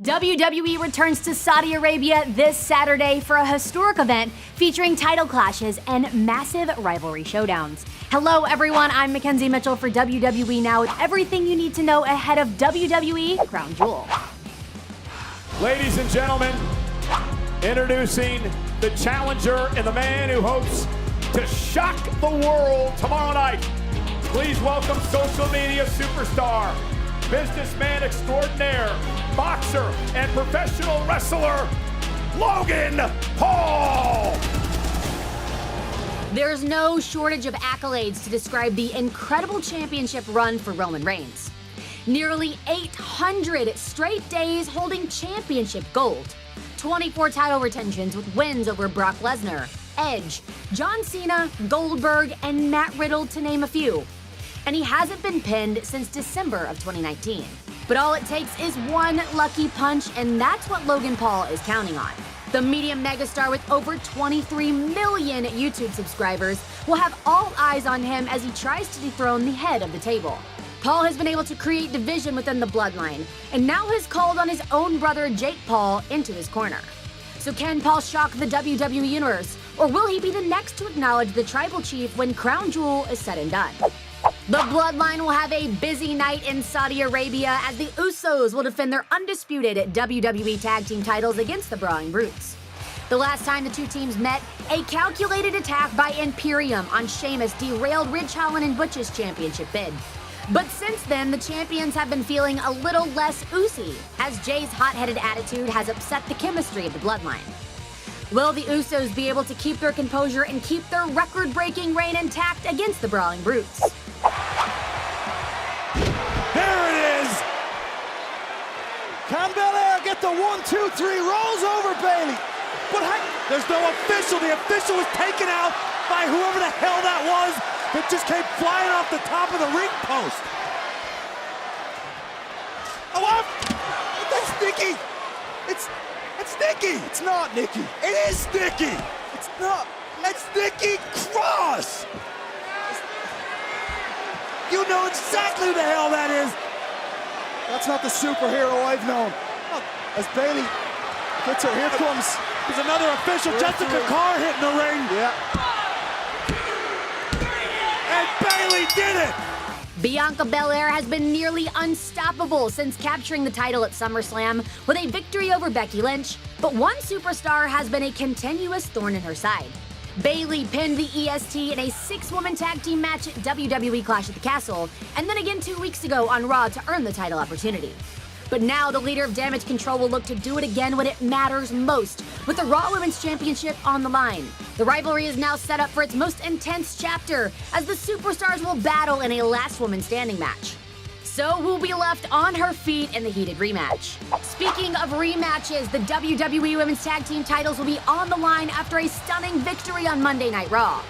WWE returns to Saudi Arabia this Saturday for a historic event featuring title clashes and massive rivalry showdowns. Hello everyone, I'm Mackenzie Mitchell for WWE Now with everything you need to know ahead of WWE Crown Jewel. Ladies and gentlemen, introducing the challenger and the man who hopes to shock the world tomorrow night. Please welcome social media superstar, businessman extraordinaire, boxer and professional wrestler, Logan Paul. There's no shortage of accolades to describe the incredible championship run for Roman Reigns. Nearly 800 straight days holding championship gold. 24 title retentions with wins over Brock Lesnar, Edge, John Cena, Goldberg, and Matt Riddle, to name a few. And he hasn't been pinned since December of 2019. But all it takes is one lucky punch, and that's what Logan Paul is counting on. The medium megastar with over 23 million YouTube subscribers will have all eyes on him as he tries to dethrone the head of the table. Paul has been able to create division within the bloodline, and now has called on his own brother Jake Paul into his corner. So can Paul shock the WWE Universe, or will he be the next to acknowledge the Tribal Chief when Crown Jewel is said and done? The Bloodline will have a busy night in Saudi Arabia as the Usos will defend their undisputed WWE Tag Team titles against the Brawling Brutes. The last time the two teams met, a calculated attack by Imperium on Sheamus derailed Ridge Holland and Butch's championship bid. But since then, the champions have been feeling a little less oozy, as Jay's hot-headed attitude has upset the chemistry of the Bloodline. Will the Usos be able to keep their composure and keep their record-breaking reign intact against the Brawling Brutes? There it is! Can Belair get the 1, 2, 3, rolls over Bayley. But heck, there's no official. The official was taken out by whoever the hell that was that just came flying off the top of the ring post. Oh, that's Nikki! It's Nikki! It's not Nikki. It is Nikki! It's not. It's Nikki Cross! You know exactly who the hell that is. That's not the superhero I've known. As Bayley gets her, here comes. There's another official, Jessica Carr hitting the ring. Yeah. And Bayley did it. Bianca Belair has been nearly unstoppable since capturing the title at SummerSlam with a victory over Becky Lynch, but one superstar has been a continuous thorn in her side. Bayley pinned the EST in a 6-woman tag team match at WWE Clash at the Castle, and then again 2 weeks ago on Raw to earn the title opportunity. But now the leader of Damage Control will look to do it again when it matters most, with the Raw Women's Championship on the line. The rivalry is now set up for its most intense chapter, as the superstars will battle in a last woman standing match. So who'll be left on her feet in the heated rematch? Speaking of rematches, the WWE Women's Tag Team titles will be on the line after a stunning victory on Monday Night Raw.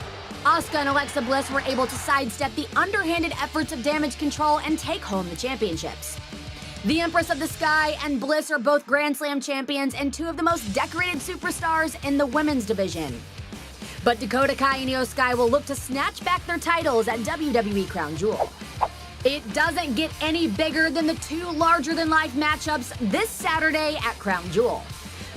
Asuka and Alexa Bliss were able to sidestep the underhanded efforts of Damage Control and take home the championships. The Empress of the Sky and Bliss are both Grand Slam champions and two of the most decorated superstars in the women's division. But Dakota Kai and Io Sky will look to snatch back their titles at WWE Crown Jewel. It doesn't get any bigger than the two larger-than-life matchups this Saturday at Crown Jewel.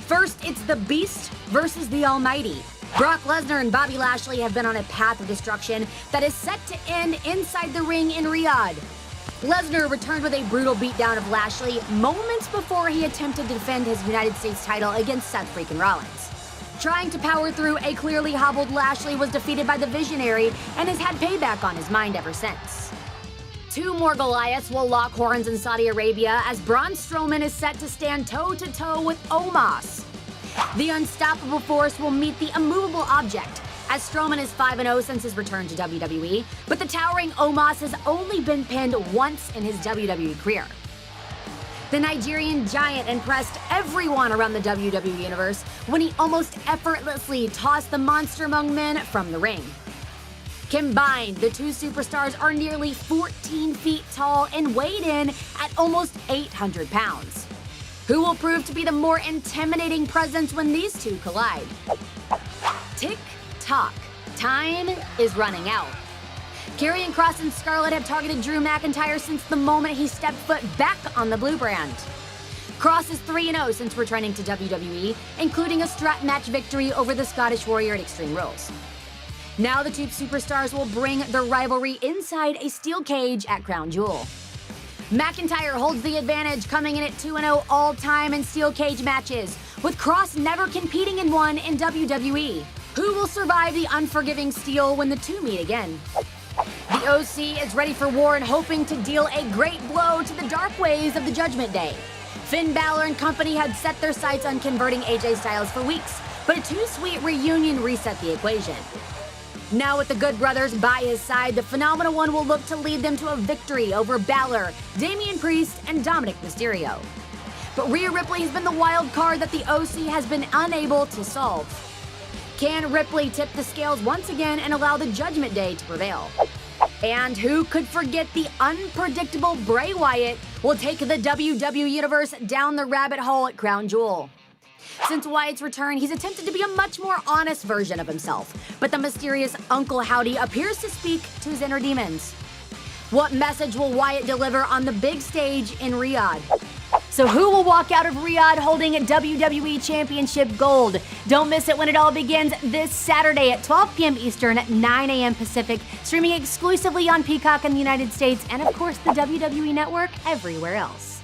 First, it's the Beast versus the Almighty. Brock Lesnar and Bobby Lashley have been on a path of destruction that is set to end inside the ring in Riyadh. Lesnar returned with a brutal beatdown of Lashley moments before he attempted to defend his United States title against Seth freaking Rollins. Trying to power through a clearly hobbled Lashley was defeated by the Visionary and has had payback on his mind ever since. Two more Goliaths will lock horns in Saudi Arabia as Braun Strowman is set to stand toe-to-toe with Omos. The unstoppable force will meet the immovable object, as Strowman is 5-0 since his return to WWE, but the towering Omos has only been pinned once in his WWE career. The Nigerian giant impressed everyone around the WWE Universe when he almost effortlessly tossed the monster among men from the ring. Combined, the two superstars are nearly 14 feet tall and weighed in at almost 800 pounds. Who will prove to be the more intimidating presence when these two collide? Tick-tock. Time is running out. Karrion Kross and Scarlett have targeted Drew McIntyre since the moment he stepped foot back on the blue brand. Cross is 3-0 since returning to WWE, including a strap match victory over the Scottish Warrior at Extreme Rules. Now the two superstars will bring their rivalry inside a steel cage at Crown Jewel. McIntyre holds the advantage, coming in at 2-0 all-time in steel cage matches, with Cross never competing in one in WWE. Who will survive the unforgiving steel when the two meet again? The OC is ready for war and hoping to deal a great blow to the dark ways of the Judgment Day. Finn Balor and company had set their sights on converting AJ Styles for weeks, but a too-sweet reunion reset the equation. Now with the Good Brothers by his side, the Phenomenal One will look to lead them to a victory over Balor, Damian Priest, and Dominic Mysterio. But Rhea Ripley has been the wild card that the OC has been unable to solve. Can Ripley tip the scales once again and allow the Judgment Day to prevail? And who could forget the unpredictable Bray Wyatt will take the WWE Universe down the rabbit hole at Crown Jewel. Since Wyatt's return, he's attempted to be a much more honest version of himself, but the mysterious Uncle Howdy appears to speak to his inner demons. What message will Wyatt deliver on the big stage in Riyadh? So who will walk out of Riyadh holding WWE Championship gold? Don't miss it when it all begins this Saturday at 12 p.m. Eastern at 9 a.m. Pacific, streaming exclusively on Peacock in the United States and, of course, the WWE Network everywhere else.